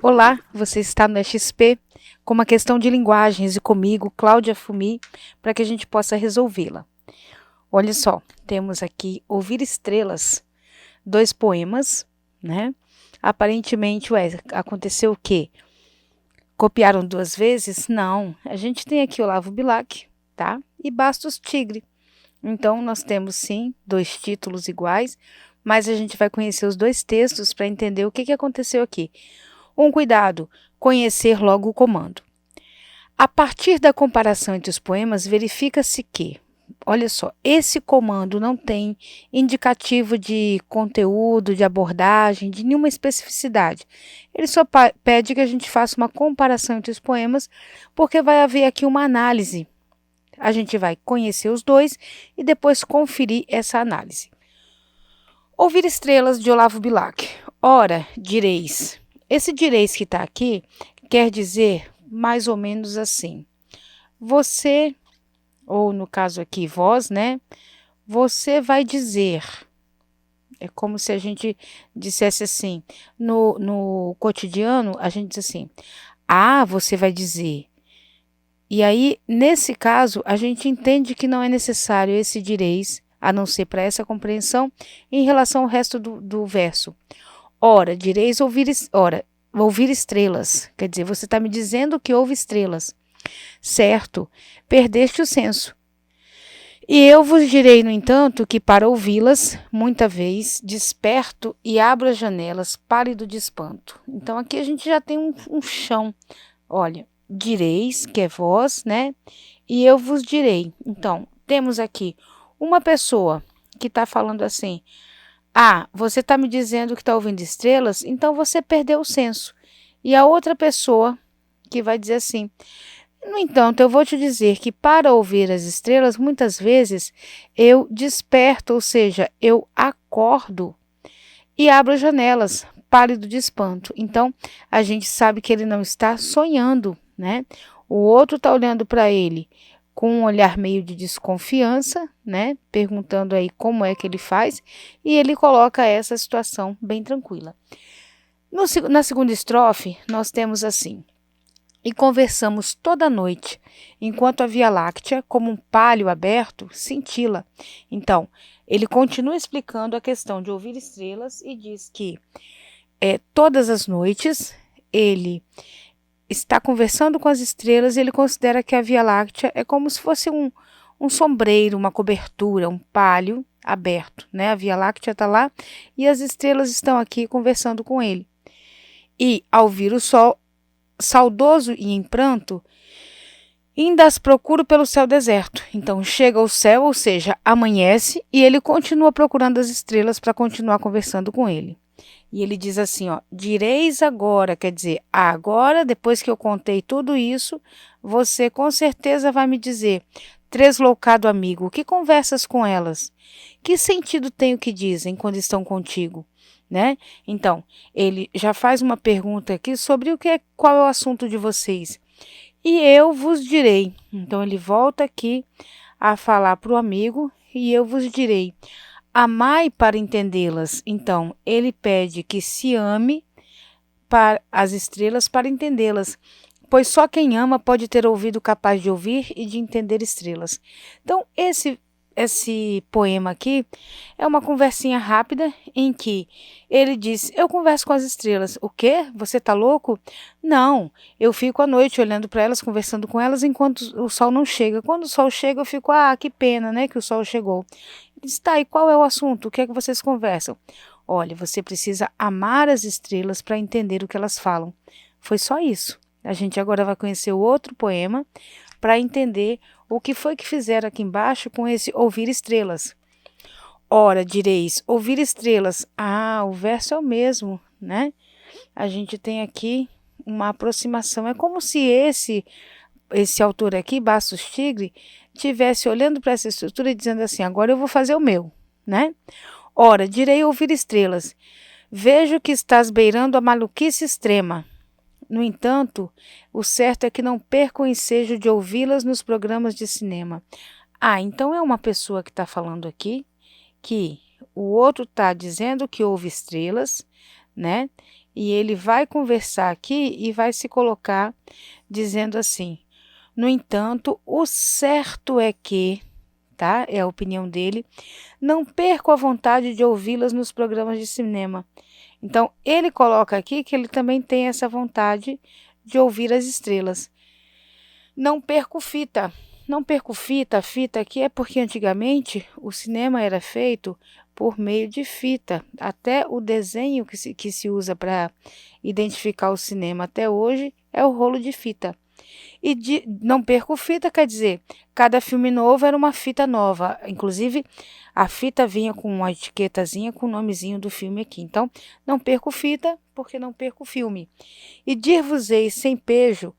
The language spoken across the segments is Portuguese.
Olá, você está no XP com uma questão de linguagens e comigo, Cláudia Fumi, para que a gente possa resolvê-la. Olha só, temos aqui Ouvir Estrelas, 2 poemas, né? Aparentemente, aconteceu o quê? Copiaram 2 vezes? Não, a gente tem aqui Olavo Bilac, tá? E Bastos Tigre. Então, nós temos sim 2 títulos iguais, mas a gente vai conhecer os 2 textos para entender o que aconteceu aqui. Cuidado, conhecer logo o comando. A partir da comparação entre os poemas, verifica-se que, olha só, esse comando não tem indicativo de conteúdo, de abordagem, de nenhuma especificidade. Ele só pede que a gente faça uma comparação entre os poemas, porque vai haver aqui uma análise. A gente vai conhecer os 2 e depois conferir essa análise. Ouvir Estrelas, de Olavo Bilac. Ora, direis. Esse direis que está aqui quer dizer mais ou menos assim. Você, ou no caso aqui, vós, né? Você vai dizer. É como se a gente dissesse assim. No cotidiano, a gente diz assim. Ah, você vai dizer. E aí, nesse caso, a gente entende que não é necessário esse direis, a não ser para essa compreensão, em relação ao resto do verso. Ora, direis ouvir estrelas. Quer dizer, você está me dizendo que houve estrelas. Certo, perdeste o senso. E eu vos direi, no entanto, que para ouvi-las, muita vez, desperto e abro as janelas, pálido de espanto. Então aqui a gente já tem um chão. Olha, direis, que é vós, né? E eu vos direi. Então, temos aqui uma pessoa que está falando assim: ah, você está me dizendo que está ouvindo estrelas, então você perdeu o senso. E a outra pessoa que vai dizer assim: no entanto, eu vou te dizer que para ouvir as estrelas, muitas vezes eu desperto, ou seja, eu acordo e abro as janelas, pálido de espanto. Então, a gente sabe que ele não está sonhando, né? O outro está olhando para ele com um olhar meio de desconfiança, né? Perguntando aí como é que ele faz, e ele coloca essa situação bem tranquila. Na segunda estrofe, nós temos assim: e conversamos toda noite, enquanto a Via Láctea, como um palho aberto, cintila. Então, ele continua explicando a questão de ouvir estrelas e diz que todas as noites ele está conversando com as estrelas e ele considera que a Via Láctea é como se fosse um sombreiro, uma cobertura, um palho aberto, né? A Via Láctea está lá e as estrelas estão aqui conversando com ele. E, ao vir o sol, saudoso e em pranto, ainda as procuro pelo céu deserto. Então chega ao céu, ou seja, amanhece, e ele continua procurando as estrelas para continuar conversando com ele. E ele diz assim, ó: direis agora, quer dizer, agora, depois que eu contei tudo isso, você com certeza vai me dizer: tresloucado amigo, que conversas com elas? Que sentido tem o que dizem quando estão contigo? Né? Então, ele já faz uma pergunta aqui sobre qual é o assunto de vocês. E eu vos direi. Então, ele volta aqui a falar para o amigo, e eu vos direi: amai para entendê-las. Então, ele pede que se ame para as estrelas para entendê-las, pois só quem ama pode ter ouvido capaz de ouvir e de entender estrelas. Então, esse poema aqui é uma conversinha rápida em que ele diz: eu converso com as estrelas. O quê? Você tá louco? Não, eu fico à noite olhando para elas, conversando com elas enquanto o sol não chega. Quando o sol chega, eu fico: ah, que pena, né, que o sol chegou. Ele diz: tá, e qual é o assunto? O que é que vocês conversam? Olha, você precisa amar as estrelas para entender o que elas falam. Foi só isso. A gente agora vai conhecer o outro poema para entender o que foi que fizeram aqui embaixo com esse ouvir estrelas. Ora, direis, ouvir estrelas. Ah, o verso é o mesmo, né? A gente tem aqui uma aproximação. É como se esse autor aqui, Bastos Tigre, tivesse olhando para essa estrutura e dizendo assim: agora eu vou fazer o meu, né? Ora, direi ouvir estrelas. Vejo que estás beirando a maluquice extrema. No entanto, o certo é que não perco o ensejo de ouvi-las nos programas de cinema. Ah, então é uma pessoa que está falando aqui que o outro está dizendo que houve estrelas, né? E ele vai conversar aqui e vai se colocar dizendo assim: no entanto, o certo é que, tá? É a opinião dele, não perco a vontade de ouvi-las nos programas de cinema. Então, ele coloca aqui que ele também tem essa vontade de ouvir as estrelas. Não perco fita. Não perco fita. A fita aqui é porque antigamente o cinema era feito por meio de fita. Até o desenho que se usa para identificar o cinema até hoje é o rolo de fita. E não perco fita quer dizer, cada filme novo era uma fita nova. Inclusive, a fita vinha com uma etiquetazinha com o nomezinho do filme aqui. Então, não perco fita porque não perco filme. E dir-vos-ei sem pejo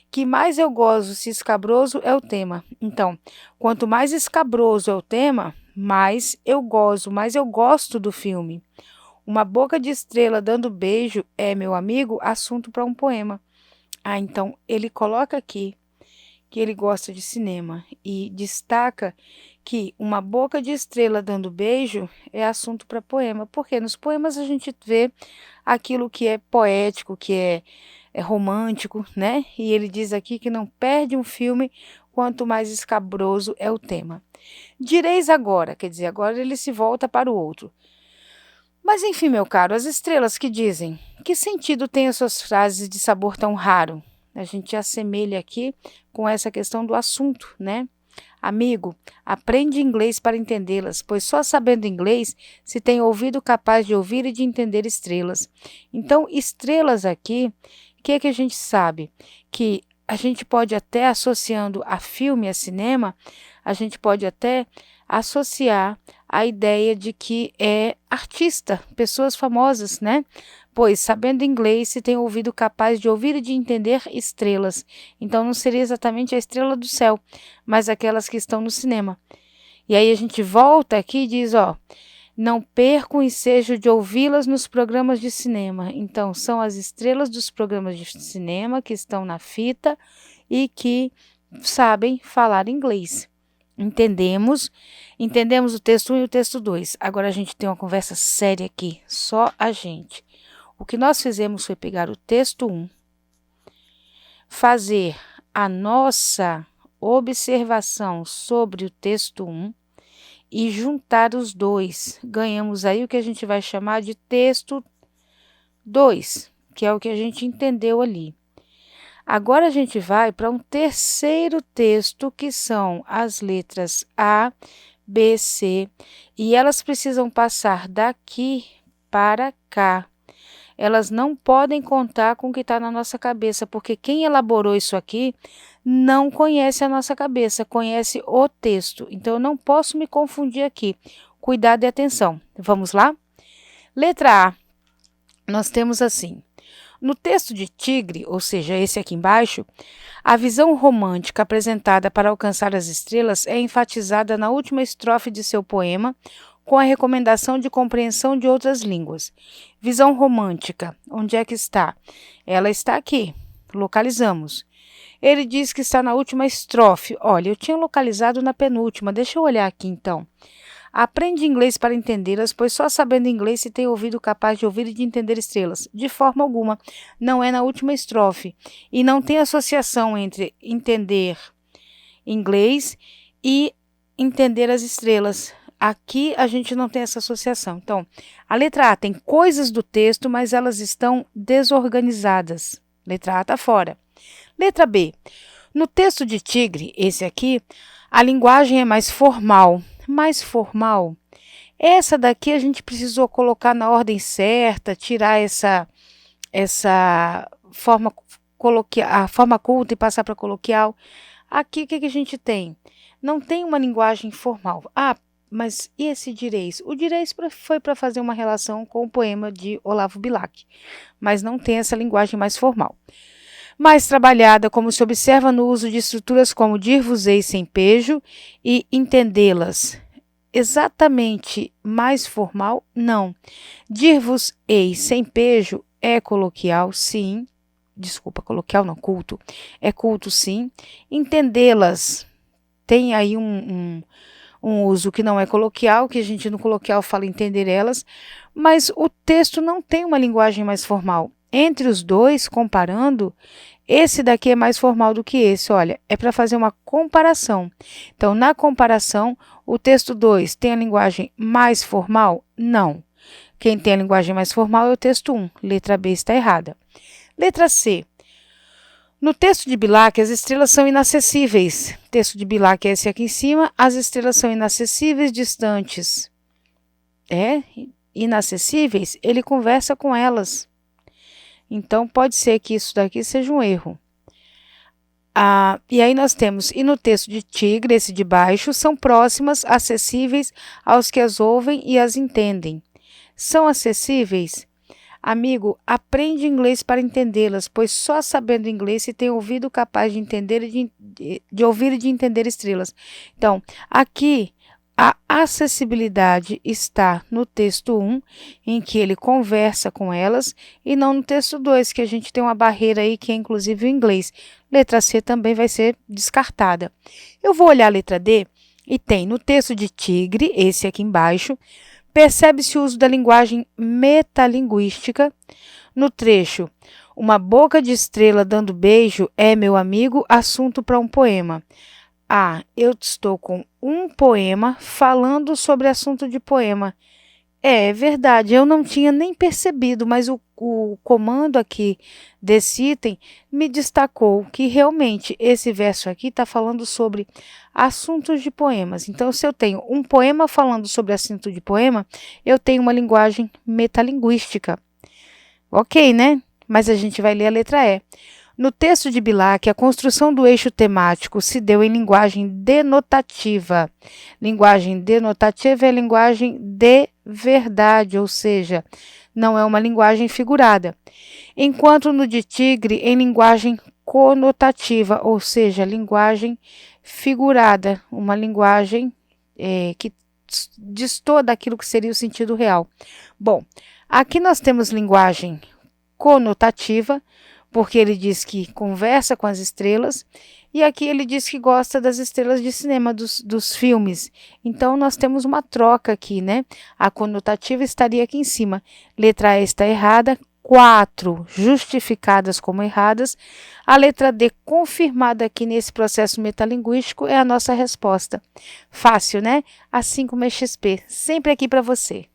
que mais eu gozo se escabroso é o tema. Então, quanto mais escabroso é o tema, mais eu gozo, mais eu gosto do filme. Uma boca de estrela dando beijo é, meu amigo, assunto para um poema. Então ele coloca aqui que ele gosta de cinema e destaca que uma boca de estrela dando beijo é assunto para poema, porque nos poemas a gente vê aquilo que é poético, que é romântico, né? E ele diz aqui que não perde um filme quanto mais escabroso é o tema. Direis agora, quer dizer, agora ele se volta para o outro. Mas enfim, meu caro, as estrelas que dizem, que sentido tem as suas frases de sabor tão raro? A gente assemelha aqui com essa questão do assunto, né? Amigo, aprende inglês para entendê-las, pois só sabendo inglês se tem ouvido capaz de ouvir e de entender estrelas. Então, estrelas aqui, o que é que a gente sabe? Que a gente pode até, associando a filme, a cinema, a gente pode até associar a ideia de que é artista, pessoas famosas, né? Pois, sabendo inglês, se tem ouvido capaz de ouvir e de entender estrelas. Então, não seria exatamente a estrela do céu, mas aquelas que estão no cinema. E aí a gente volta aqui e diz, ó, não perco o ensejo de ouvi-las nos programas de cinema. Então, são as estrelas dos programas de cinema que estão na fita e que sabem falar inglês. Entendemos o texto 1 e o texto 2. Agora a gente tem uma conversa séria aqui, só a gente. O que nós fizemos foi pegar o texto 1, fazer a nossa observação sobre o texto 1 e juntar os dois. Ganhamos aí o que a gente vai chamar de texto 2, que é o que a gente entendeu ali. Agora a gente vai para um terceiro texto, que são as letras A, B, C, e elas precisam passar daqui para cá. Elas não podem contar com o que está na nossa cabeça, porque quem elaborou isso aqui não conhece a nossa cabeça, conhece o texto. Então, eu não posso me confundir aqui. Cuidado e atenção. Vamos lá? Letra A, nós temos assim. No texto de Tigre, ou seja, esse aqui embaixo, a visão romântica apresentada para alcançar as estrelas é enfatizada na última estrofe de seu poema, com a recomendação de compreensão de outras línguas. Visão romântica, onde é que está? Ela está aqui, localizamos. Ele diz que está na última estrofe. Olha, eu tinha localizado na penúltima, deixa eu olhar aqui então. Aprende inglês para entendê-las, pois só sabendo inglês se tem ouvido capaz de ouvir e de entender estrelas. De forma alguma, não é na última estrofe. E não tem associação entre entender inglês e entender as estrelas. Aqui a gente não tem essa associação. Então, a letra A tem coisas do texto, mas elas estão desorganizadas. Letra A está fora. Letra B. No texto de Tigre, esse aqui, a linguagem é mais formal. Mais formal. Essa daqui a gente precisou colocar na ordem certa, tirar essa forma coloquial, a forma culta e passar para coloquial. Aqui o que a gente tem? Não tem uma linguagem formal. Ah, mas e esse direis? O direis foi para fazer uma relação com o poema de Olavo Bilac, mas não tem essa linguagem mais formal. Mais trabalhada, como se observa no uso de estruturas como dir-vos-ei sem pejo e entendê-las. Exatamente mais formal? Não. Dir-vos-ei sem pejo é coloquial, sim. Desculpa, coloquial não, culto. É culto, sim. Entendê-las tem aí um uso que não é coloquial, que a gente no coloquial fala entender elas, mas o texto não tem uma linguagem mais formal. Entre os dois, comparando, esse daqui é mais formal do que esse. Olha, é para fazer uma comparação. Então, na comparação, o texto 2 tem a linguagem mais formal? Não. Quem tem a linguagem mais formal é o texto 1. Letra B está errada. Letra C. No texto de Bilac, as estrelas são inacessíveis. O texto de Bilac é esse aqui em cima. As estrelas são inacessíveis, distantes. Inacessíveis, ele conversa com elas. Então, pode ser que isso daqui seja um erro. E aí nós temos, e no texto de Tigre, esse de baixo, são próximas, acessíveis aos que as ouvem e as entendem. São acessíveis? Amigo, aprende inglês para entendê-las, pois só sabendo inglês se tem ouvido capaz de entender de ouvir e de entender estrelas. Então, aqui a acessibilidade está no texto 1, em que ele conversa com elas, e não no texto 2, que a gente tem uma barreira aí, que é inclusive o inglês. Letra C também vai ser descartada. Eu vou olhar a letra D, e tem no texto de Tigre, esse aqui embaixo, percebe-se o uso da linguagem metalinguística. No trecho, uma boca de estrela dando beijo é, meu amigo, assunto para um poema. Eu estou com um poema falando sobre assunto de poema. É verdade, eu não tinha nem percebido, mas o comando aqui desse item me destacou que realmente esse verso aqui está falando sobre assuntos de poemas. Então, se eu tenho um poema falando sobre assunto de poema, eu tenho uma linguagem metalinguística. Ok, né? Mas a gente vai ler a letra E. No texto de Bilac, a construção do eixo temático se deu em linguagem denotativa. Linguagem denotativa é a linguagem de verdade, ou seja, não é uma linguagem figurada. Enquanto no de Tigre, em linguagem conotativa, ou seja, linguagem figurada, uma linguagem que destoa daquilo que seria o sentido real. Bom, aqui nós temos linguagem conotativa, porque ele diz que conversa com as estrelas, e aqui ele diz que gosta das estrelas de cinema, dos filmes. Então, nós temos uma troca aqui, né? A conotativa estaria aqui em cima. Letra E está errada, 4 justificadas como erradas. A letra D, confirmada aqui nesse processo metalinguístico, é a nossa resposta. Fácil, né? Assim como é XP, sempre aqui para você.